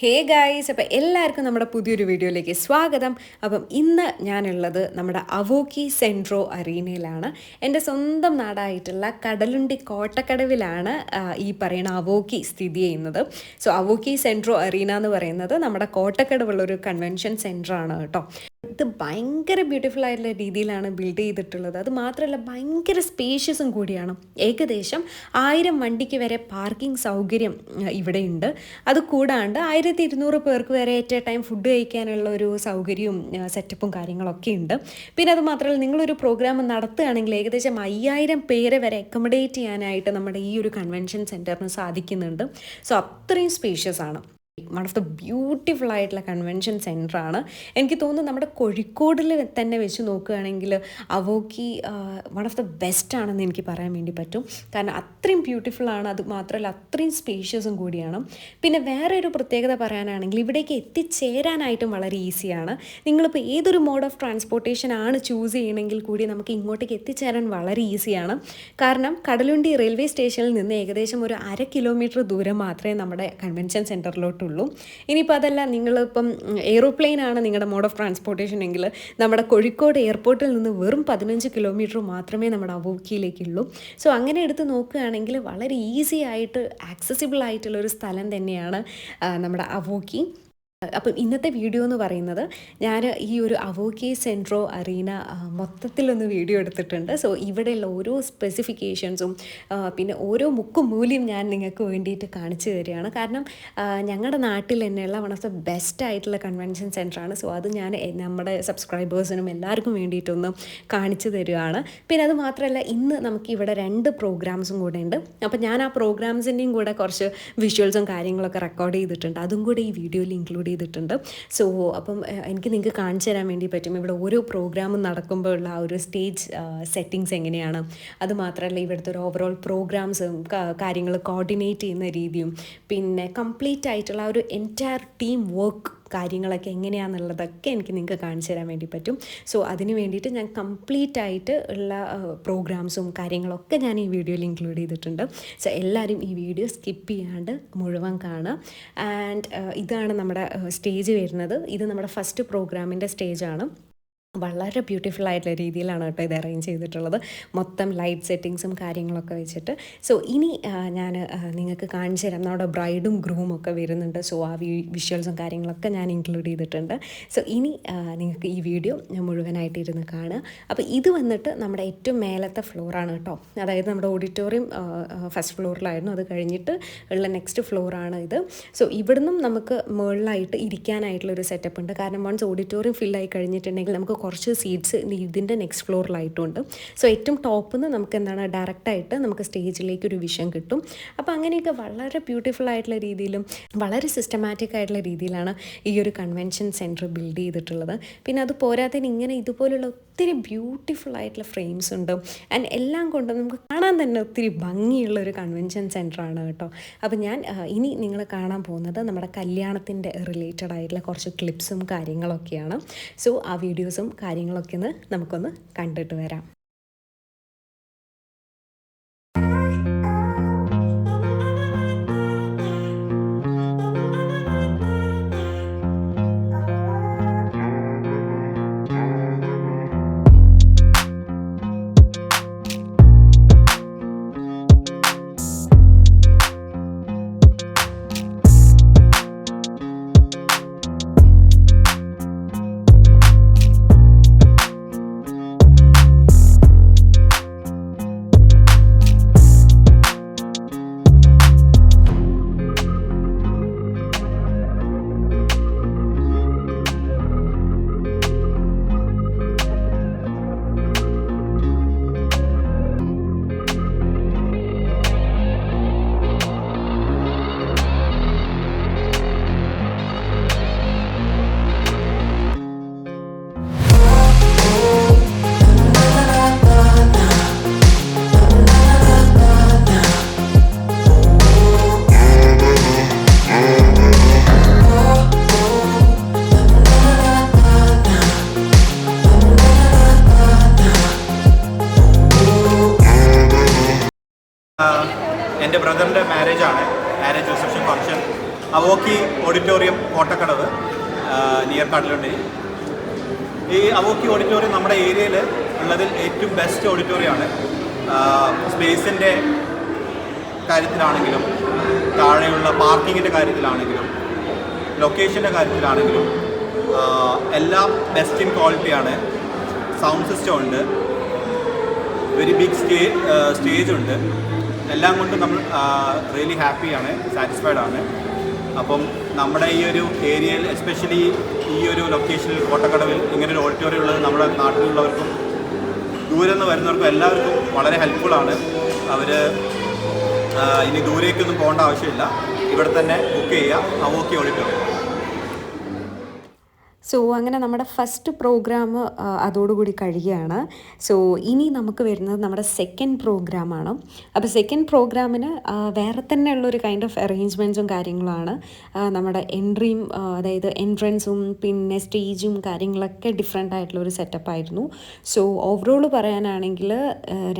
Hey guys, അപ്പോൾ എല്ലാവർക്കും നമ്മുടെ പുതിയൊരു വീഡിയോയിലേക്ക് സ്വാഗതം. അപ്പം ഇന്ന് ഞാനുള്ളത് നമ്മുടെ അവോക്കി സെൻട്രോ അറീനയിലാണ്. എൻ്റെ സ്വന്തം നാടായിട്ടുള്ള കടലുണ്ടി കോട്ടക്കടവിലാണ് ഈ പറയുന്ന അവോക്കി സ്ഥിതി ചെയ്യുന്നത്. സോ അവോക്കി സെൻട്രോ അറീന എന്ന് പറയുന്നത് നമ്മുടെ കോട്ടക്കടവുള്ളൊരു കൺവെൻഷൻ സെൻറ്ററാണ് കേട്ടോ. ഇത് ഭയങ്കര ബ്യൂട്ടിഫുൾ ആയിട്ടുള്ള രീതിയിലാണ് ബിൽഡ് ചെയ്തിട്ടുള്ളത്. അത് മാത്രമല്ല ഭയങ്കര സ്പേഷ്യസും കൂടിയാണ്. ഏകദേശം 1000 വണ്ടിക്ക് വരെ പാർക്കിംഗ് സൗകര്യം ഇവിടെയുണ്ട്. അത് കൂടാണ്ട് 1200 പേർക്ക് വരെ അറ്റ് എ ടൈം ഫുഡ് കഴിക്കാനുള്ള ഒരു സൗകര്യവും സെറ്റപ്പും കാര്യങ്ങളൊക്കെ ഉണ്ട്. പിന്നെ അത് മാത്രമല്ല നിങ്ങളൊരു പ്രോഗ്രാം നടത്തുകയാണെങ്കിൽ ഏകദേശം 5000 പേരെ വരെ അക്കോമഡേറ്റ് ചെയ്യാനായിട്ട് നമ്മുടെ ഈ ഒരു കൺവെൻഷൻ സെൻറ്ററിന് സാധിക്കുന്നുണ്ട്. സോ അത്രയും സ്പേഷ്യസ് ആണ്. വൺ ഓഫ് ദ ബ്യൂട്ടിഫുൾ ആയിട്ടുള്ള കൺവെൻഷൻ സെൻറ്ററാണ്. എനിക്ക് തോന്നുന്നു നമ്മുടെ കോഴിക്കോടിൽ തന്നെ വെച്ച് നോക്കുകയാണെങ്കിൽ അവോക്കി വൺ ഓഫ് ദ ബെസ്റ്റ് ആണെന്ന് എനിക്ക് പറയാൻ വേണ്ടി പറ്റും. കാരണം അത്രയും ബ്യൂട്ടിഫുള്ളാണ്, അത് മാത്രമല്ല അത്രയും സ്പേഷ്യസും കൂടിയാണ്. പിന്നെ വേറെ ഒരു പ്രത്യേകത പറയാനാണെങ്കിൽ ഇവിടേക്ക് എത്തിച്ചേരാനായിട്ടും വളരെ ഈസിയാണ്. നിങ്ങളിപ്പോൾ ഏതൊരു മോഡ് ഓഫ് ട്രാൻസ്പോർട്ടേഷൻ ആണ് ചൂസ് ചെയ്യണമെങ്കിൽ കൂടി നമുക്ക് ഇങ്ങോട്ടേക്ക് എത്തിച്ചേരാൻ വളരെ ഈസിയാണ്. കാരണം കടലുണ്ടി റെയിൽവേ സ്റ്റേഷനിൽ നിന്ന് ഏകദേശം ഒരു 1/2 കിലോമീറ്റർ ദൂരം മാത്രമേ നമ്മുടെ കൺവെൻഷൻ സെൻറ്ററിലോട്ടുള്ളൂ. ഇനിയിപ്പോൾ അതല്ല, നിങ്ങളിപ്പം എയ്റോപ്ലെയിനാണ് നിങ്ങളുടെ മോഡ് ഓഫ് ട്രാൻസ്പോർട്ടേഷൻ എങ്കിൽ നമ്മുടെ കോഴിക്കോട് എയർപോർട്ടിൽ നിന്ന് വെറും 15 കിലോമീറ്റർ മാത്രമേ നമ്മുടെ അവോക്കിയിലേക്കുള്ളൂ. സോ അങ്ങനെ എടുത്ത് നോക്കുകയാണെങ്കിൽ വളരെ ഈസി ആയിട്ട് ആക്സസിബിൾ ആയിട്ടുള്ളൊരു സ്ഥലം തന്നെയാണ് നമ്മുടെ അവോക്കി. അപ്പം ഇന്നത്തെ വീഡിയോ എന്ന് പറയുന്നത് ഞാൻ ഈ ഒരു അവോക്കി സെൻട്രോ അറീന മൊത്തത്തിലൊന്ന് വീഡിയോ എടുത്തിട്ടുണ്ട്. സോ ഇവിടെയുള്ള ഓരോ സ്പെസിഫിക്കേഷൻസും പിന്നെ ഓരോ മുക്കും മൂലയും ഞാൻ നിങ്ങൾക്ക് വേണ്ടിയിട്ട് കാണിച്ചു തരികയാണ്. കാരണം ഞങ്ങളുടെ നാട്ടിൽ തന്നെയുള്ള വൺ ഓഫ് ദ ബെസ്റ്റ് ആയിട്ടുള്ള കൺവെൻഷൻ സെൻറ്ററാണ്. സോ അത് ഞാൻ നമ്മുടെ സബ്സ്ക്രൈബേഴ്സിനും എല്ലാവർക്കും വേണ്ടിയിട്ടൊന്ന് കാണിച്ചു തരികയാണ്. പിന്നെ അത് മാത്രമല്ല ഇന്ന് നമുക്കിവിടെ 2 പ്രോഗ്രാംസും കൂടെ ഉണ്ട്. അപ്പം ഞാൻ ആ പ്രോഗ്രാംസിൻ്റെയും കൂടെ കുറച്ച് വിഷ്വൽസും കാര്യങ്ങളൊക്കെ റെക്കോർഡ് ചെയ്തിട്ടുണ്ട്. അതും കൂടെ ഈ വീഡിയോയിൽ ഇൻക്ലൂഡ് ചെയ്തിട്ടുണ്ട്. സോ അപ്പം എനിക്ക് നിങ്ങൾക്ക് കാണിച്ചു തരാൻ വേണ്ടി പറ്റും ഇവിടെ ഓരോ പ്രോഗ്രാമും നടക്കുമ്പോൾ ഉള്ള ആ ഒരു സ്റ്റേജ് സെറ്റിങ്സ് എങ്ങനെയാണ്. അതുമാത്രമല്ല ഇവിടുത്തെ ഒരു ഓവറോൾ പ്രോഗ്രാംസും കാര്യങ്ങൾ കോർഡിനേറ്റ് ചെയ്യുന്ന രീതിയും പിന്നെ കംപ്ലീറ്റ് ആയിട്ടുള്ള ഒരു എൻറ്റയർ ടീം വർക്ക് കാര്യങ്ങളൊക്കെ എങ്ങനെയാണെന്നുള്ളതൊക്കെ എനിക്ക് നിങ്ങൾക്ക് കാണിച്ചു തരാൻ വേണ്ടി പറ്റും. സോ അതിന് വേണ്ടിയിട്ട് ഞാൻ കംപ്ലീറ്റ് ആയിട്ട് ഉള്ള പ്രോഗ്രാംസും കാര്യങ്ങളൊക്കെ ഞാൻ ഈ വീഡിയോയിൽ ഇൻക്ലൂഡ് ചെയ്തിട്ടുണ്ട്. സോ എല്ലാവരും ഈ വീഡിയോ സ്കിപ്പ് ചെയ്യാണ്ട് മുഴുവൻ കാണുക. ആൻഡ് ഇതാണ് നമ്മുടെ സ്റ്റേജ് വരുന്നത്. ഇത് നമ്മുടെ ഫസ്റ്റ് പ്രോഗ്രാമിൻ്റെ സ്റ്റേജാണ്. വളരെ ബ്യൂട്ടിഫുൾ ആയിട്ടുള്ള രീതിയിലാണ് കേട്ടോ ഇത് അറേഞ്ച് ചെയ്തിട്ടുള്ളത്. മൊത്തം ലൈറ്റ് സെറ്റിങ്സും കാര്യങ്ങളൊക്കെ വെച്ചിട്ട്. സോ ഇനി ഞാൻ നിങ്ങൾക്ക് കാണിച്ചു തരാം. നമ്മുടെ ബ്രൈഡും ഗ്രൂമും ഒക്കെ വരുന്നുണ്ട്. സോ ആ വിഷ്വൽസും കാര്യങ്ങളൊക്കെ ഞാൻ ഇൻക്ലൂഡ് ചെയ്തിട്ടുണ്ട്. സോ ഇനി നിങ്ങൾക്ക് ഈ വീഡിയോ മുഴുവനായിട്ട് ഇരുന്ന് കാണുക. അപ്പോൾ ഇത് വന്നിട്ട് നമ്മുടെ ഏറ്റവും മേലത്തെ ഫ്ലോറാണ് കേട്ടോ. അതായത് നമ്മുടെ ഓഡിറ്റോറിയം ഫസ്റ്റ് ഫ്ലോറിലായിരുന്നു. അത് കഴിഞ്ഞിട്ട് ഉള്ള നെക്സ്റ്റ് ഫ്ലോറാണ് ഇത്. സോ ഇവിടുന്നും നമുക്ക് മുകളിലായിട്ട് ഇരിക്കാനായിട്ടുള്ളൊരു സെറ്റപ്പ് ഉണ്ട്. കാരണം വൺസ് ഓഡിറ്റോറിയം ഫില്ലായി കഴിഞ്ഞിട്ടുണ്ടെങ്കിൽ നമുക്ക് കുറച്ച് സീറ്റ്സ് ഇതിൻ്റെ നെക്സ്റ്റ് ഫ്ലോറിലായിട്ടുണ്ട്. സോ ഏറ്റവും ടോപ്പിൽ നിന്ന് നമുക്ക് എന്താണ് ഡയറക്റ്റായിട്ട് നമുക്ക് സ്റ്റേജിലേക്ക് ഒരു വിഷൻ കിട്ടും. അപ്പോൾ അങ്ങനെയൊക്കെ വളരെ ബ്യൂട്ടിഫുൾ ആയിട്ടുള്ള രീതിയിലും വളരെ സിസ്റ്റമാറ്റിക് ആയിട്ടുള്ള രീതിയിലാണ് ഈ ഒരു കൺവെൻഷൻ സെൻറ്റർ ബിൽഡ് ചെയ്തിട്ടുള്ളത്. പിന്നെ അത് പോരാത്തതിന് ഇങ്ങനെ ഇതുപോലുള്ള ഒത്തിരി ബ്യൂട്ടിഫുൾ ആയിട്ടുള്ള ഫ്രെയിംസ് ഉണ്ട്. ആൻഡ് എല്ലാം കൊണ്ടും നമുക്ക് കാണാൻ തന്നെ ഒത്തിരി ഭംഗിയുള്ള ഒരു കൺവെൻഷൻ സെൻറ്ററാണ് കേട്ടോ. അപ്പോൾ ഞാൻ ഇനി നിങ്ങൾ കാണാൻ പോകുന്നത് നമ്മുടെ കല്യാണത്തിൻ്റെ റിലേറ്റഡ് ആയിട്ടുള്ള കുറച്ച് ക്ലിപ്സും കാര്യങ്ങളൊക്കെയാണ്. സോ ആ വീഡിയോസും കാര്യങ്ങളൊക്കെ ഒന്ന് നമുക്കൊന്ന് കണ്ടിട്ട് വരാം. എൻ്റെ ബ്രദറിൻ്റെ മാരേജ് റിസപ്ഷൻ ഫംഗ്ഷൻ അവോക്കി ഓഡിറ്റോറിയം കോട്ടക്കടവ് നിയർ കടലുണ്ടി. ഈ അവോക്കി ഓഡിറ്റോറിയം നമ്മുടെ ഏരിയയിൽ ഉള്ളതിൽ ഏറ്റവും ബെസ്റ്റ് ഓഡിറ്റോറിയമാണ്. സ്പേസിൻ്റെ കാര്യത്തിലാണെങ്കിലും താഴെയുള്ള പാർക്കിങ്ങിൻ്റെ കാര്യത്തിലാണെങ്കിലും ലൊക്കേഷൻ്റെ കാര്യത്തിലാണെങ്കിലും എല്ലാം ബെസ്റ്റ് ഇൻ ക്വാളിറ്റിയാണ്. സൗണ്ട് സിസ്റ്റം ഉണ്ട്, വെരി ബിഗ് സ്റ്റേജ് ഉണ്ട്. എല്ലാം കൊണ്ടും നമ്മൾ റിയലി ഹാപ്പിയാണ്, സാറ്റിസ്ഫൈഡ് ആണ്. അപ്പം നമ്മുടെ ഈ ഒരു ഏരിയയിൽ എസ്പെഷ്യലി ഈ ഒരു ലൊക്കേഷനിൽ കോട്ടക്കടവിൽ ഇങ്ങനൊരു ഓഡിറ്റോറിയം ഉള്ളത് നമ്മുടെ നാട്ടിലുള്ളവർക്കും ദൂരെ നിന്ന് വരുന്നവർക്കും എല്ലാവർക്കും വളരെ ഹെൽപ്ഫുള്ളാണ്. അവർ ഇനി ദൂരേക്കൊന്നും പോകേണ്ട ആവശ്യമില്ല, ഇവിടെ തന്നെ ബുക്ക് ചെയ്യുക അവോക്കി ഓഡിറ്റോറിയം. സോ അങ്ങനെ നമ്മുടെ ഫസ്റ്റ് പ്രോഗ്രാം അതോടുകൂടി കഴിയുകയാണ്. സോ ഇനി നമുക്ക് വരുന്നത് നമ്മുടെ സെക്കൻഡ് പ്രോഗ്രാമാണ്. അപ്പോൾ സെക്കൻഡ് പ്രോഗ്രാമിന് വേറെ തന്നെ ഉള്ളൊരു കൈൻഡ് ഓഫ് അറേഞ്ച്മെൻറ്റ്സും കാര്യങ്ങളാണ്. നമ്മുടെ എൻട്രിയും അതായത് എൻട്രൻസും പിന്നെ സ്റ്റേജും കാര്യങ്ങളൊക്കെ ഡിഫറെൻ്റ് ആയിട്ടുള്ളൊരു സെറ്റപ്പായിരുന്നു. സോ ഓവറോൾ പറയാനാണെങ്കിൽ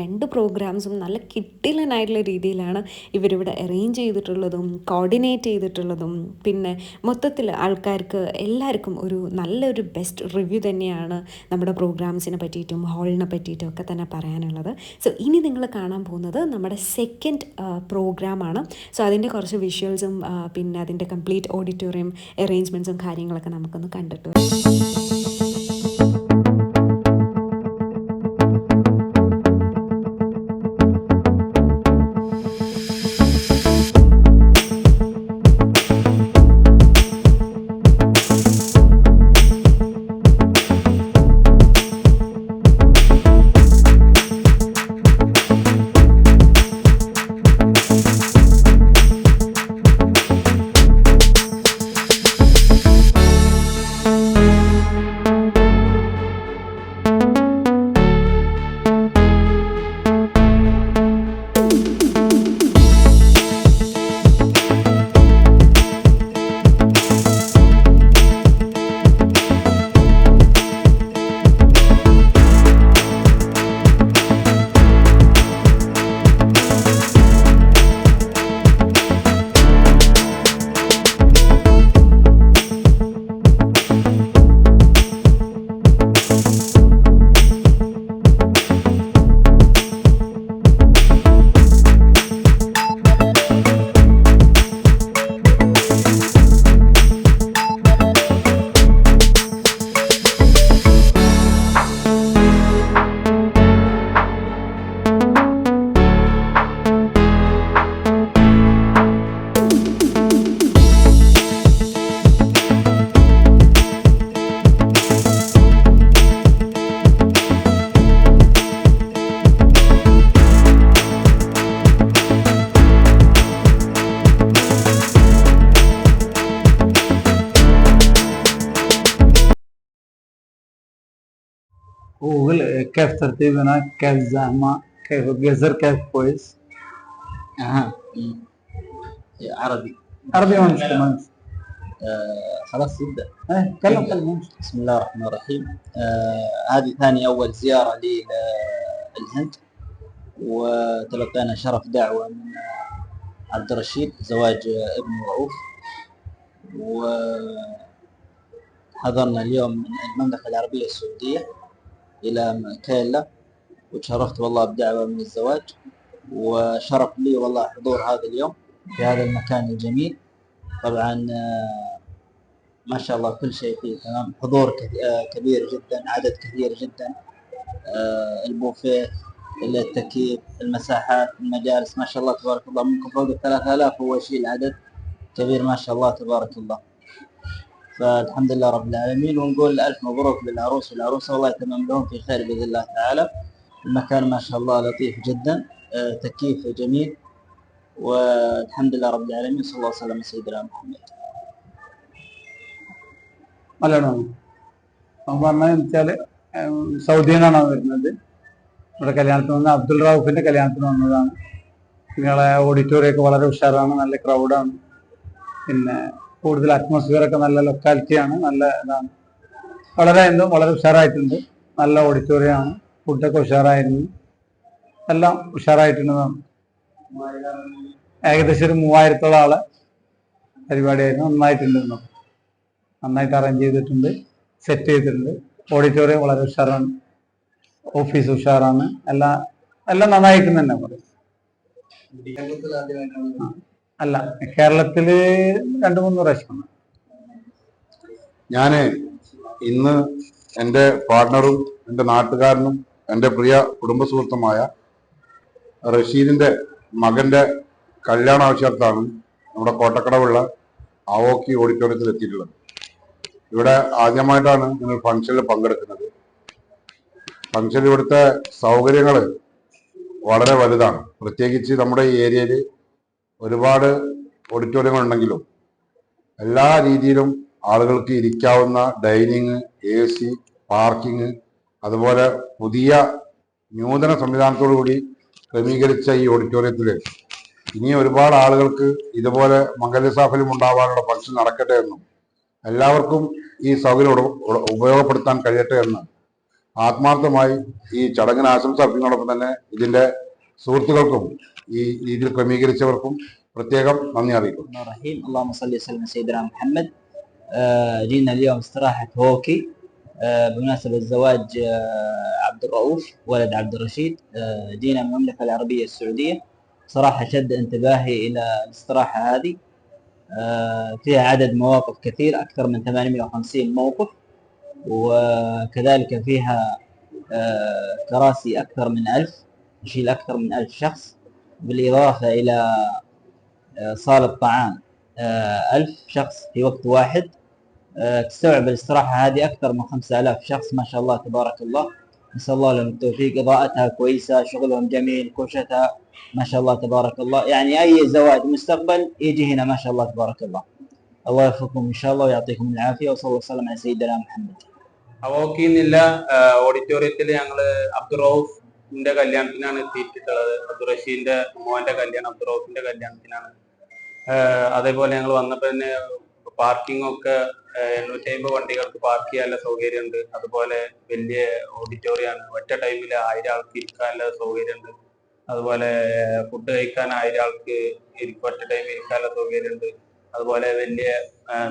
2 പ്രോഗ്രാംസും നല്ല കിട്ടിലനായിട്ടുള്ള രീതിയിലാണ് ഇവരിവിടെ അറേഞ്ച് ചെയ്തിട്ടുള്ളതും കോർഡിനേറ്റ് ചെയ്തിട്ടുള്ളതും. പിന്നെ മൊത്തത്തിൽ ആൾക്കാർക്ക് എല്ലാവർക്കും ഒരു നല്ലൊരു ബെസ്റ്റ് റിവ്യൂ തന്നെയാണ് നമ്മുടെ പ്രോഗ്രാംസിനെ പറ്റിയിട്ടും ഹാളിനെ പറ്റിയിട്ടും ഒക്കെ തന്നെ പറയാനുള്ളത്. സോ ഇനി നിങ്ങൾ കാണാൻ പോകുന്നത് നമ്മുടെ സെക്കൻഡ് പ്രോഗ്രാമാണ്. സോ അതിൻ്റെ കുറച്ച് വിഷ്വൽസും പിന്നെ അതിൻ്റെ കംപ്ലീറ്റ് ഓഡിറ്റോറിയം അറേഞ്ച്മെൻറ്റ്സും കാര്യങ്ങളൊക്കെ നമുക്കൊന്ന് കണ്ടിട്ട് വരാം. كيف ترتيب هناك؟ كيف زحمة؟ كيف الجزر؟ كيف كويس؟ اها عربي عربي ما مشكلة. خلاص يبدأ. تكلم. بسم الله الرحمن الرحيم. هذه ثاني أول زيارة لي للهند، وتلقينا شرف دعوة من عبد الرشيد زواج ابن رؤوف، وحضرنا اليوم من المملكة العربية السعودية إلى كيلا، وتشرفت والله بدعوة من الزواج، وشرف لي والله حضور هذا اليوم في هذا المكان الجميل. طبعا ما شاء الله كل شيء فيه تمام، حضور كبير جدا، عدد كثير جدا، البوفيه، التكييف، المساحات، المجالس، ما شاء الله تبارك الله، ممكن فوق 3000 هو شيء، العدد كبير ما شاء الله تبارك الله. فالحمد لله رب العالمين، ونقول ألف مبروك للعروس والعروسة، والله يتمم لهم في خير بإذن الله تعالى. المكان ما شاء الله لطيف جدا، تكييف جميل، والحمد لله رب العالمين. صلى الله وسلم على سيدنا محمد. മലയാളമാണ് പറഞ്ഞതെന്ന് വെച്ചാൽ സൗദിയിൽ നിന്നാണ് വരുന്നത്. ഇവിടെ കല്യാണത്തിന് വന്ന അബ്ദുൾ റൌഫിന്റെ കല്യാണത്തിന് വന്നതാണ്. നിങ്ങളെ ഓഡിറ്റോറിയം ഒക്കെ വളരെ ഉഷാറാണ്, നല്ല ക്രൗഡാണ്, പിന്നെ കൂടുതൽ അറ്റ്മോസ്ഫിയർ ഒക്കെ നല്ല ലൊക്കാലിറ്റിയാണ്, നല്ല ഇതാണ്, വളരെ ഉഷാറായിട്ടുണ്ട്. നല്ല ഓഡിറ്റോറിയമാണ്, ഫുഡൊക്കെ ഉഷാറായിരുന്നു, എല്ലാം ഉഷാറായിട്ടുണ്ടെന്നാണ്. ഏകദേശം ഒരു 3000-ഓളം ആളെ പരിപാടിയായിരുന്നു. നന്നായിട്ട് അറേഞ്ച് ചെയ്തിട്ടുണ്ട്, സെറ്റ് ചെയ്തിട്ടുണ്ട്. ഓഡിറ്റോറിയം വളരെ ഉഷാറാണ്, ഓഫീസ് ഉഷാറാണ്, എല്ലാം നന്നായിട്ട് തന്നെ പറയും. അല്ല, കേരളത്തില് 2-3 പ്രാവശ്യമാണ്. ഞാൻ ഇന്ന് എൻ്റെ പാർട്ട്ണറും എൻ്റെ നാട്ടുകാരനും എൻ്റെ പ്രിയ കുടുംബ സുഹൃത്തുമായ റഷീദിൻ്റെ മകൻ്റെ കല്യാണ ആവശ്യാർത്ഥാണ് നമ്മുടെ കോട്ടക്കടവുള്ള അവോക്കി ഓഡിറ്റോറിയത്തിൽ എത്തിയിട്ടുള്ളത്. ഇവിടെ ആദ്യമായിട്ടാണ് ഞങ്ങൾ ഫംഗ്ഷനിൽ പങ്കെടുക്കുന്നത്. ഫംഗ്ഷനിൽ ഇവിടുത്തെ സൗകര്യങ്ങൾ വളരെ വലുതാണ്. പ്രത്യേകിച്ച് നമ്മുടെ ഈ ഏരിയയിൽ ഒരുപാട് ഓഡിറ്റോറിയങ്ങൾ ഉണ്ടെങ്കിലും എല്ലാ രീതിയിലും ആളുകൾക്ക് ഇരിക്കാവുന്ന ഡൈനിങ്, AC, പാർക്കിംഗ്, അതുപോലെ പുതിയ നൂതന സംവിധാനത്തോടു കൂടി ക്രമീകരിച്ച ഈ ഓഡിറ്റോറിയത്തിൽ ഇനി ഒരുപാട് ആളുകൾക്ക് ഇതുപോലെ മംഗല്യസാഫല്യം ഉണ്ടാവാനുള്ള ഫംഗ്ഷൻ നടക്കട്ടെ എന്നും എല്ലാവർക്കും ഈ സൗകര്യം ഉപയോഗപ്പെടുത്താൻ കഴിയട്ടെ എന്ന് ആത്മാർത്ഥമായി ഈ ചടങ്ങിന് ആശംസ അർപ്പിക്കുന്നതോടൊപ്പം തന്നെ ഇതിന്റെ സുഹൃത്തുക്കൾക്കും ഈ രീതിയിൽ ക്രമീകരിച്ചവർക്കും പ്രത്യേകം നന്ദി അറിയിക്കുന്നു. اللهم صل وسلم على سيدنا محمد. جينا اليوم استراحة هوكي بمناسبة زواج عبد الرؤوف ولد عبد الرشيد. جينا من المملكة العربية السعودية. صراحة شد انتباهي إلى الاستراحة هذه. فيها عدد مواقف كثير، أكثر من 850 موقف، وكذلك فيها كراسي أكثر من 1000 تشيل أكثر من 1000 شخص، بالإضافة إلى صالة طعام 1000 شخص في وقت واحد. تستوعب الاستراحة هذه أكثر من 5000 شخص، ما شاء الله تبارك الله. نسأل الله لهم التوفيق. إضاءتها كويسة، شغلهم جميل، كوشتها ما شاء الله تبارك الله. يعني أي زواج مستقبل يجي هنا ما شاء الله تبارك الله. الله يوفقكم إن شاء الله ويعطيكم العافية، وصلى الله وسلم على سيدنا محمد. അവോക്കി എന്നുള്ള ഓഡിറ്റോറിയത്തിൽ ഞങ്ങള് അബ്ദുറൌഫിന്റെ കല്യാണത്തിനാണ് എത്തിയിട്ടുള്ളത്. അബ്ദുറഷീദിന്റെ മോന്റെ കല്യാണം, അബ്ദുറൌഫിന്റെ കല്യാണത്തിനാണ്. അതേപോലെ ഞങ്ങൾ വന്നപ്പോൾ തന്നെ പാർക്കിംഗ് ഒക്കെ 850 വണ്ടികൾക്ക് പാർക്ക് ചെയ്യാനുള്ള സൗകര്യമുണ്ട്. അതുപോലെ വലിയ ഓഡിറ്റോറിയമാണ്. ഒറ്റ ടൈമിൽ 1000 ആൾക്ക് ഇരിക്കാനുള്ള സൗകര്യമുണ്ട്. അതുപോലെ ഫുഡ് കഴിക്കാൻ 1000 ആൾക്ക് ഒറ്റ ടൈമിൽ ഇരിക്കാനുള്ള സൗകര്യമുണ്ട്. അതുപോലെ വലിയ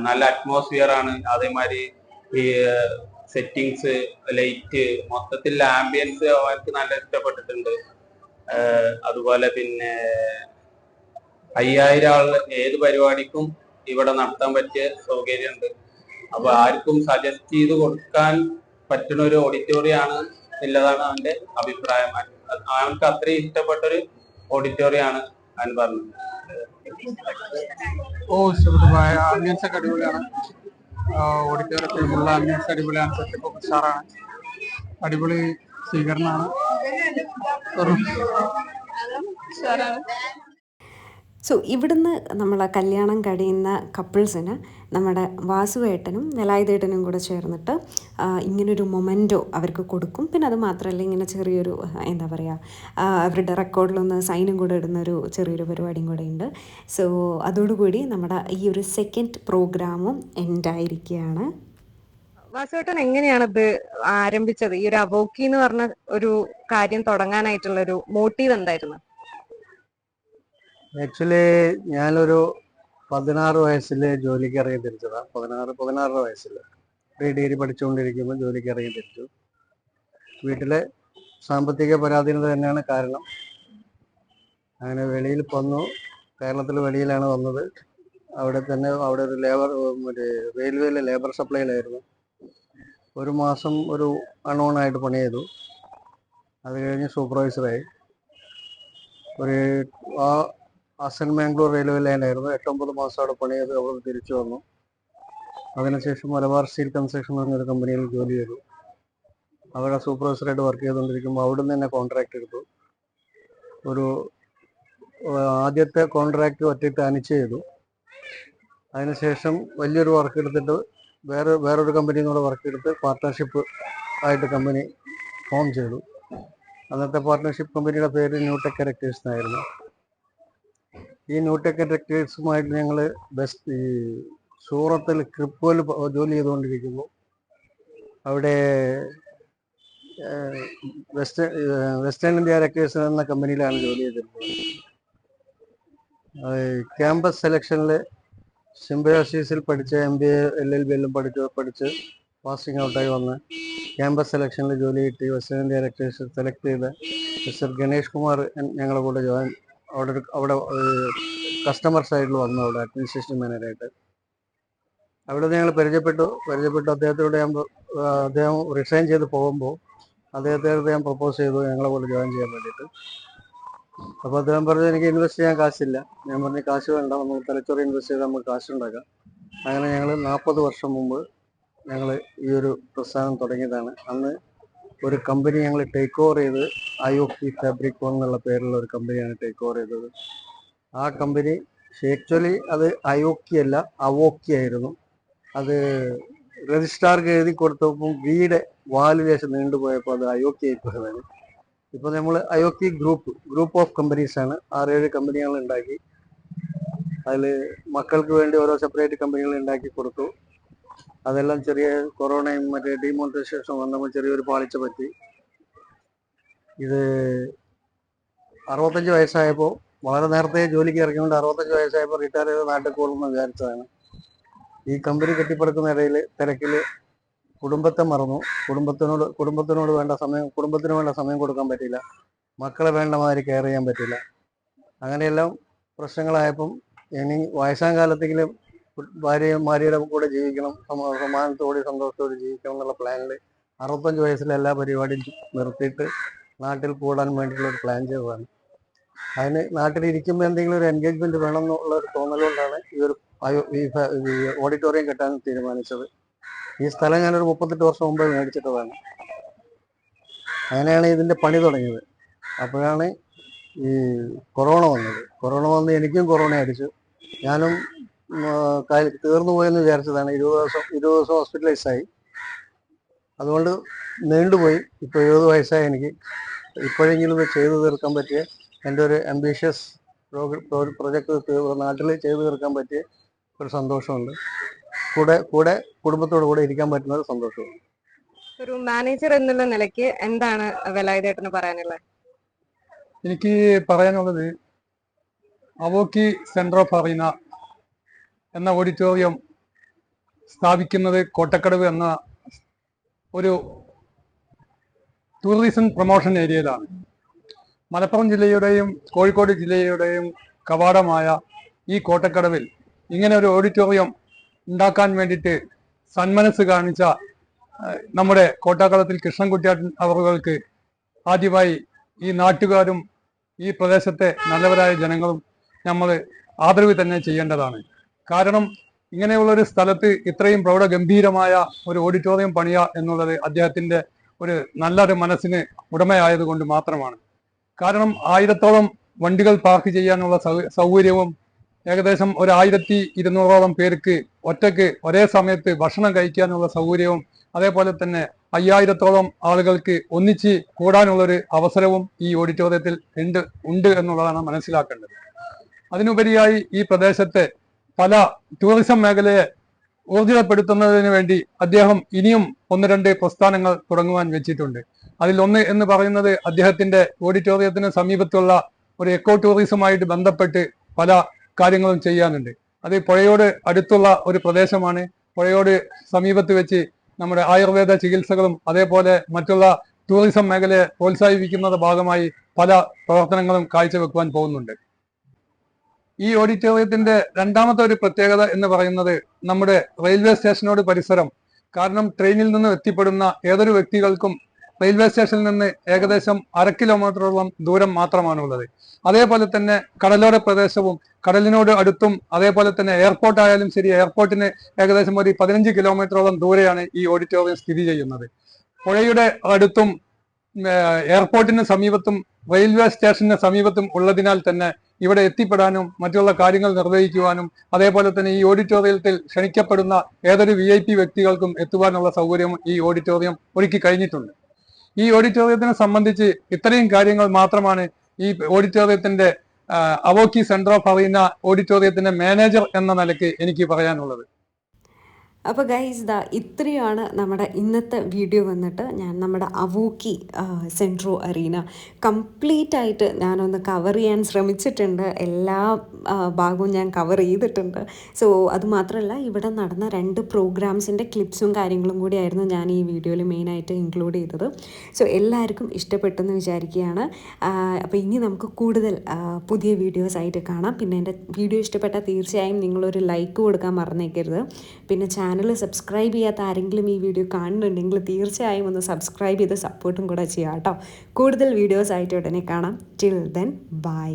നല്ല അറ്റ്മോസ്ഫിയർ ആണ്. അതേമാതിരി ഈ സെറ്റിങ്സ്, ലൈറ്റ്, മൊത്തത്തിൽ ആംബിയൻസ് അവർക്ക് നല്ല ഇഷ്ടപ്പെട്ടിട്ടുണ്ട്. അതുപോലെ പിന്നെ 5000 ആൾ ഏത് പരിപാടിക്കും ഇവിടെ നടത്താൻ പറ്റിയ സൗകര്യമുണ്ട്. അപ്പൊ ആർക്കും സജസ്റ്റ് ചെയ്ത് കൊടുക്കാൻ പറ്റുന്ന ഒരു ഓഡിറ്റോറിയം ആണ് എന്നുള്ളതാണ് അവന്റെ അഭിപ്രായം. അവർക്ക് അത്രയും ഇഷ്ടപ്പെട്ടൊരു ഓഡിറ്റോറിയം ആണ് അവൻ പറഞ്ഞത്. ആംബിയൻസ് ഒക്കെ അടിപൊളിയാണ്. ഓഡിറ്റോറിയത്തിലുള്ള ആംബിയൻസ് അടിപൊളിയാണ്. സെറ്റപ്പ് ഉഷാറാണ്. അടിപൊളി സ്വീകരണമാണ്. സോ ഇവിടുന്ന് നമ്മളെ കല്യാണം കഴിയുന്ന കപ്പിൾസിന് നമ്മുടെ വാസുവേട്ടനും വെലായുധേട്ടനും കൂടെ ചേർന്നിട്ട് ഇങ്ങനൊരു മൊമെൻറ്റോ അവർക്ക് കൊടുക്കും. പിന്നെ അത് മാത്രമല്ല, ഇങ്ങനെ ചെറിയൊരു എന്താ പറയുക, അവരുടെ റെക്കോർഡിലൊന്ന് സൈനും കൂടെ ഇടുന്നൊരു ചെറിയൊരു പരിപാടിയും കൂടെ ഉണ്ട്. സോ അതോടുകൂടി നമ്മുടെ ഈ ഒരു സെക്കൻഡ് പ്രോഗ്രാമും എൻഡായിരിക്കുകയാണ്. വാസുവേട്ടൻ എങ്ങനെയാണ് ഇത് ആരംഭിച്ചത്? ഈ ഒരു അവോക്കി എന്ന് പറഞ്ഞ ഒരു കാര്യം തുടങ്ങാനായിട്ടുള്ളൊരു മോട്ടീവ് എന്തായിരുന്നു? ആക്ച്വലി ഞാനൊരു 16 വയസ്സിൽ ജോലിക്ക് ഇറങ്ങി തിരിച്ചതാണ്. 16 വയസ്സിൽ ഡിഗ്രി പഠിച്ചുകൊണ്ടിരിക്കുമ്പോൾ ജോലിക്ക് ഇറങ്ങി തിരിച്ചു. വീട്ടിലെ സാമ്പത്തിക പരാധീനത തന്നെയാണ് കാരണം. അങ്ങനെ വെളിയിൽ വന്നു. കേരളത്തിൽ വെളിയിലാണ് വന്നത്. അവിടെ ഒരു റെയിൽവേയിലെ ലേബർ സപ്ലൈയിലായിരുന്നു. 1 മാസം ഒരു അൺഓണായിട്ട് പണി ചെയ്തു. അത് കഴിഞ്ഞ് സൂപ്പർവൈസറായി. ആസൻ മാംഗ്ലൂർ റെയിൽവേ ലൈനായിരുന്നു. 8-9 മാസം അവിടെ പണി ചെയ്ത് അവിടെ തിരിച്ചു വന്നു. അതിനുശേഷം മലബാർ സ്റ്റീൽ കൺസ്ട്രക്ഷൻ എന്ന് പറഞ്ഞൊരു കമ്പനിയിൽ ജോലി ചെയ്തു. അവിടെ സൂപ്പർവൈസറായിട്ട് വർക്ക് ചെയ്തുകൊണ്ടിരിക്കുമ്പോൾ അവിടെ നിന്ന് തന്നെ കോൺട്രാക്ട് എടുത്തു. ആദ്യത്തെ കോൺട്രാക്ട് ഒറ്റയ്ക്ക് അനിച്ച് ചെയ്തു. അതിനുശേഷം വലിയൊരു വർക്ക് എടുത്തിട്ട് വേറൊരു കമ്പനിയിൽ നിന്നുള്ള വർക്ക് എടുത്ത് പാർട്ട്ണർഷിപ്പ് ആയിട്ട് കമ്പനി ഫോം ചെയ്തു. അന്നത്തെ പാർട്ട്ണർഷിപ്പ് കമ്പനിയുടെ പേര് ന്യൂടെക് എറക്ടേഴ്സ് എന്നായിരുന്നു. ഈ ന്യൂടെക് എറക്ടേഴ്സുമായിട്ട് ഞങ്ങൾ സൂറത്തിൽ ക്രിപ്കോയിൽ ജോലി ചെയ്തുകൊണ്ടിരിക്കുന്നു. അവിടെ വെസ്റ്റേൺ ഇന്ത്യ എറക്ടേഴ്സ് എന്ന കമ്പനിയിലാണ് ജോലി ചെയ്തിരുന്നത്. ക്യാമ്പസ് സെലക്ഷനിൽ സിംബയോസിസിൽ പഠിച്ച് MBA LLB എല്ലാം പഠിച്ച് പാസിംഗ് ഔട്ടായി വന്ന് ക്യാമ്പസ് സെലക്ഷനിൽ ജോലി കിട്ടി വെസ്റ്റേൺ ഇന്ത്യ ഇലക്ട്രീഷ്യൻ സെലക്ട് ചെയ്ത് മിസ്റ്റർ ഗണേഷ് കുമാർ ഞങ്ങളുടെ കൂടെ അവിടെ കസ്റ്റമർ സൈഡിൽ വന്നു, അവിടെ അഡ്മിനിസ്ട്രേഷൻ മാനേജറായിട്ട്. അവിടെ ഞങ്ങൾ പരിചയപ്പെട്ടു. അദ്ദേഹത്തോട് അദ്ദേഹം റിസൈൻ ചെയ്ത് പോകുമ്പോൾ അദ്ദേഹത്തെ ഞാൻ പ്രപ്പോസ് ചെയ്തു ഞങ്ങളെ കൂടെ ജോയിൻ ചെയ്യാൻ വേണ്ടിയിട്ട്. അപ്പോൾ അദ്ദേഹം പറഞ്ഞു എനിക്ക് ഇൻവെസ്റ്റ് ചെയ്യാൻ കാശില്ല. ഞാൻ പറഞ്ഞു കാശ് വേണ്ട, നമുക്ക് തലച്ചോറ് ഇൻവെസ്റ്റ് ചെയ്ത് നമുക്ക് കാശുണ്ടാക്കാം. അങ്ങനെ ഞങ്ങൾ 40 വർഷം മുമ്പ് ഞങ്ങൾ ഈ ഒരു പ്രസ്ഥാനം തുടങ്ങിയതാണ്. അന്ന് ഒരു കമ്പനി ഞങ്ങൾ ടേക്ക് ഓവർ ചെയ്ത് അയോക്കി ഫാബ്രിക്കോൺ എന്നുള്ള പേരുള്ള ഒരു കമ്പനിയാണ് ടേക്ക് ഓവർ ചെയ്തത്. ആ കമ്പനി ആക്ച്വലി അത് അയോക്കി അല്ല, അവോക്കി ആയിരുന്നു. അത് രജിസ്ട്രാർക്ക് എഴുതി കൊടുത്തപ്പോൾ വീട് വാല് ലേശം നീണ്ടുപോയപ്പോൾ അത് അയോക്കി ആയിപ്പോയതാണ്. ഇപ്പോൾ നമ്മൾ അയോക്കി ഗ്രൂപ്പ് ഓഫ് കമ്പനീസ് ആണ്. 6-7 കമ്പനികൾ ഉണ്ടാക്കി. അതിൽ മക്കൾക്ക് വേണ്ടി ഓരോ സെപ്പറേറ്റ് കമ്പനികൾ ഉണ്ടാക്കി കൊടുത്തു. അതെല്ലാം ചെറിയ കൊറോണയും മറ്റേ ഡിമോണിറ്റൈസേഷൻ വന്നപ്പോൾ ചെറിയൊരു പാളിച്ച പറ്റി. ഇത് 65 വയസ്സായപ്പോൾ വളരെ നേരത്തെ ജോലിക്ക് ഇറങ്ങിക്കൊണ്ട് 65 വയസ്സായപ്പോൾ റിട്ടയർ ചെയ്ത് നാട്ടിൽ കൂടുമെന്ന് വിചാരിച്ചതാണ്. ഈ കമ്പനി കെട്ടിപ്പടുക്കുന്ന ഇടയിൽ തിരക്കിൽ കുടുംബത്തെ മറന്നു. കുടുംബത്തിനോട് വേണ്ട സമയം, കുടുംബത്തിന് വേണ്ട സമയം കൊടുക്കാൻ പറ്റില്ല. മക്കളെ വേണ്ട മാതിരി കെയർ ചെയ്യാൻ പറ്റില്ല. അങ്ങനെയെല്ലാം പ്രശ്നങ്ങളായപ്പം ഇനി വയസ്സാം കാലത്തെങ്കിലും ഭാര്യയുടെ കൂടെ ജീവിക്കണം, സമാധാനത്തോടെ സന്തോഷത്തോടെ ജീവിക്കണം എന്നുള്ള പ്ലാനിൽ 65 വയസ്സിൽ എല്ലാ പരിപാടിയും നിർത്തിയിട്ട് നാട്ടിൽ കൂടാൻ വേണ്ടിയുള്ള ഒരു പ്ലാൻ ചെയ്തതാണ്. അതിന് നാട്ടിലിരിക്കുമ്പോൾ എന്തെങ്കിലും ഒരു എൻഗേജ്മെന്റ് വേണം എന്നുള്ള ഒരു തോന്നലുകൊണ്ടാണ് ഈ ഓഡിറ്റോറിയം കെട്ടാൻ തീരുമാനിച്ചത്. ഈ സ്ഥലം ഞാനൊരു 38 വർഷം മുമ്പ് മേടിച്ചിട്ടതാണ്. അങ്ങനെയാണ് ഇതിന്റെ പണി തുടങ്ങിയത്. അപ്പോഴാണ് ഈ കൊറോണ വന്നത്. കൊറോണ വന്ന് എനിക്കും കൊറോണ അടിച്ചു. ഞാനും തീർന്നു പോയെന്ന് വിചാരിച്ചതാണ്. 20 ദിവസം ഹോസ്പിറ്റലൈസ് ആയി. അതുകൊണ്ട് നീണ്ടുപോയി. ഇപ്പോൾ 70 വയസ്സായി. എനിക്ക് ഇപ്പോഴെങ്കിലും ഇത് ചെയ്തു തീർക്കാൻ പറ്റിയ എൻ്റെ ഒരു അംബീഷ്യസ് പ്രൊജക്ട് നാട്ടിൽ ചെയ്തു തീർക്കാൻ പറ്റിയ ഒരു സന്തോഷമുണ്ട്. കൂടെ കുടുംബത്തോടു കൂടെ ഇരിക്കാൻ പറ്റുന്ന ഒരു സന്തോഷമുണ്ട്. ഒരു മാനേജർ എന്നുള്ള നിലയ്ക്ക് എന്താണ് വേലായുധേട്ടന് പറയാനുള്ളത്? എനിക്ക് പറയാനുള്ളത് അവോക്കി സെന്റർ ഓഫ് അറീന എന്ന ഓഡിറ്റോറിയം സ്ഥാപിക്കുന്നത് കോട്ടക്കടവ് എന്ന ഒരു ടൂറിസം പ്രൊമോഷൻ ഏരിയയിലാണ്. മലപ്പുറം ജില്ലയുടെയും കോഴിക്കോട് ജില്ലയുടെയും കവാടമായ ഈ കോട്ടക്കടവിൽ ഇങ്ങനെ ഒരു ഓഡിറ്റോറിയം ഉണ്ടാക്കാൻ വേണ്ടിയിട്ട് സന്മനസ് കാണിച്ച നമ്മുടെ കോട്ടാക്കളത്തിൽ കൃഷ്ണൻകുട്ടിയാട്ടൻ അവർക്ക് ആദ്യമായി ഈ നാട്ടുകാരും ഈ പ്രദേശത്തെ നല്ലവരായ ജനങ്ങളും നമ്മൾ ആദരവ് തന്നെ ചെയ്യേണ്ടതാണ്. കാരണം ഇങ്ങനെയുള്ളൊരു സ്ഥലത്ത് ഇത്രയും പ്രൗഢഗംഭീരമായ ഒരു ഓഡിറ്റോറിയം പണിയുക എന്നുള്ളത് അദ്ദേഹത്തിന്റെ ഒരു നല്ലൊരു മനസ്സിന് ഉടമയായതുകൊണ്ട് മാത്രമാണ്. കാരണം 1000-ഓളം വണ്ടികൾ പാർക്ക് ചെയ്യാനുള്ള സൗകര്യവും ഏകദേശം 1200-ഓളം പേർക്ക് ഒറ്റയ്ക്ക് ഒരേ സമയത്ത് ഭക്ഷണം കഴിക്കാനുള്ള സൗകര്യവും അതേപോലെ തന്നെ 5000-ഓളം ആളുകൾക്ക് ഒന്നിച്ച് കൂടാനുള്ളൊരു അവസരവും ഈ ഓഡിറ്റോറിയത്തിൽ ഉണ്ട് എന്നുള്ളതാണ് മനസ്സിലാക്കേണ്ടത്. അതിനുപരിയായി ഈ പ്രദേശത്തെ പല ടൂറിസം മേഖലയെ ഊർജിതപ്പെടുത്തുന്നതിന് വേണ്ടി അദ്ദേഹം ഇനിയും 1-2 പ്രസ്ഥാനങ്ങൾ തുടങ്ങുവാൻ വെച്ചിട്ടുണ്ട്. അതിലൊന്ന് എന്ന് പറയുന്നത് അദ്ദേഹത്തിന്റെ ഓഡിറ്റോറിയത്തിന് സമീപത്തുള്ള ഒരു എക്കോ ടൂറിസവുമായിട്ട് ബന്ധപ്പെട്ട് പല കാര്യങ്ങളും ചെയ്യാനുണ്ട്. അത് പുഴയോട് അടുത്തുള്ള ഒരു പ്രദേശമാണ്. പുഴയോട് സമീപത്ത് വെച്ച് നമ്മുടെ ആയുർവേദ ചികിത്സകളും അതേപോലെ മറ്റുള്ള ടൂറിസം മേഖലയെ പ്രോത്സാഹിപ്പിക്കുന്ന ഭാഗമായി പല പ്രവർത്തനങ്ങളും കാഴ്ചവെക്കുവാൻ പോകുന്നുണ്ട്. ഈ ഓഡിറ്റോറിയത്തിന്റെ രണ്ടാമത്തെ ഒരു പ്രത്യേകത എന്ന് പറയുന്നത് നമ്മുടെ റെയിൽവേ സ്റ്റേഷനോട് പരിസരം. കാരണം ട്രെയിനിൽ നിന്ന് എത്തിപ്പെടുന്ന ഏതൊരു വ്യക്തികൾക്കും റെയിൽവേ സ്റ്റേഷനിൽ നിന്ന് ഏകദേശം 1/2 കിലോമീറ്ററോളം ദൂരം മാത്രമാണുള്ളത്. അതേപോലെ തന്നെ കടലോര പ്രദേശവും കടലിനോട് അടുത്തും അതേപോലെ തന്നെ എയർപോർട്ട് ആയാലും ശരി, എയർപോർട്ടിന് ഏകദേശം ഒരു 15 കിലോമീറ്ററോളം ദൂരെയാണ് ഈ ഓഡിറ്റോറിയം സ്ഥിതി ചെയ്യുന്നത്. പുഴയുടെ അടുത്തും എയർപോർട്ടിന് സമീപത്തും റെയിൽവേ സ്റ്റേഷന് സമീപത്തും ഉള്ളതിനാൽ തന്നെ ഇവിടെ എത്തിപ്പെടാനും മറ്റുള്ള കാര്യങ്ങൾ നിർവഹിക്കുവാനും അതേപോലെ തന്നെ ഈ ഓഡിറ്റോറിയത്തിൽ ക്ഷണിക്കപ്പെടുന്ന ഏതൊരു VIP വ്യക്തികൾക്കും എത്തുവാനുള്ള സൗകര്യം ഈ ഓഡിറ്റോറിയം ഒരുക്കി കഴിഞ്ഞിട്ടുണ്ട്. ഈ ഓഡിറ്റോറിയത്തിനെ സംബന്ധിച്ച് ഇത്രയും കാര്യങ്ങൾ മാത്രമാണ് ഈ ഓഡിറ്റോറിയത്തിന്റെ അവോക്കി സെന്റർ ഓഫ് അറീന ഓഡിറ്റോറിയത്തിന്റെ മാനേജർ എന്ന നിലയ്ക്ക് എനിക്ക് പറയാനുള്ളത്. അപ്പോൾ ഗൈസ് ഇത്രയാണ് നമ്മുടെ ഇന്നത്തെ വീഡിയോ വന്നിട്ട്. ഞാൻ നമ്മുടെ അവോക്കി സെൻട്രോ അറീന കംപ്ലീറ്റ് ആയിട്ട് ഞാനൊന്ന് കവർ ചെയ്യാൻ ശ്രമിച്ചിട്ടുണ്ട്. എല്ലാ ഭാഗവും ഞാൻ കവർ ചെയ്തിട്ടുണ്ട്. സോ അതുമാത്രമല്ല, ഇവിടെ നടന്ന 2 പ്രോഗ്രാംസിൻ്റെ ക്ലിപ്സും കാര്യങ്ങളും കൂടിയായിരുന്നു ഞാൻ ഈ വീഡിയോയിൽ മെയിനായിട്ട് ഇൻക്ലൂഡ് ചെയ്തത്. സോ എല്ലാവർക്കും ഇഷ്ടപ്പെട്ടെന്ന് വിചാരിക്കുകയാണ്. അപ്പോൾ ഇനി നമുക്ക് കൂടുതൽ പുതിയ വീഡിയോസായിട്ട് കാണാം. പിന്നെ എൻ്റെ വീഡിയോ ഇഷ്ടപ്പെട്ടാൽ തീർച്ചയായും നിങ്ങളൊരു ലൈക്ക് കൊടുക്കാൻ മറന്നേക്കരുത്. പിന്നെ ചാനൽ സബ്സ്ക്രൈബ് ചെയ്യാത്ത ആരെങ്കിലും ഈ വീഡിയോ കാണുന്നുണ്ടെങ്കിൽ തീർച്ചയായും ഒന്ന് സബ്സ്ക്രൈബ് ചെയ്ത് സപ്പോർട്ടും കൂടെ ചെയ്യാം കേട്ടോ. കൂടുതൽ വീഡിയോസായിട്ട് ഉടനെ കാണാം. Till then bye.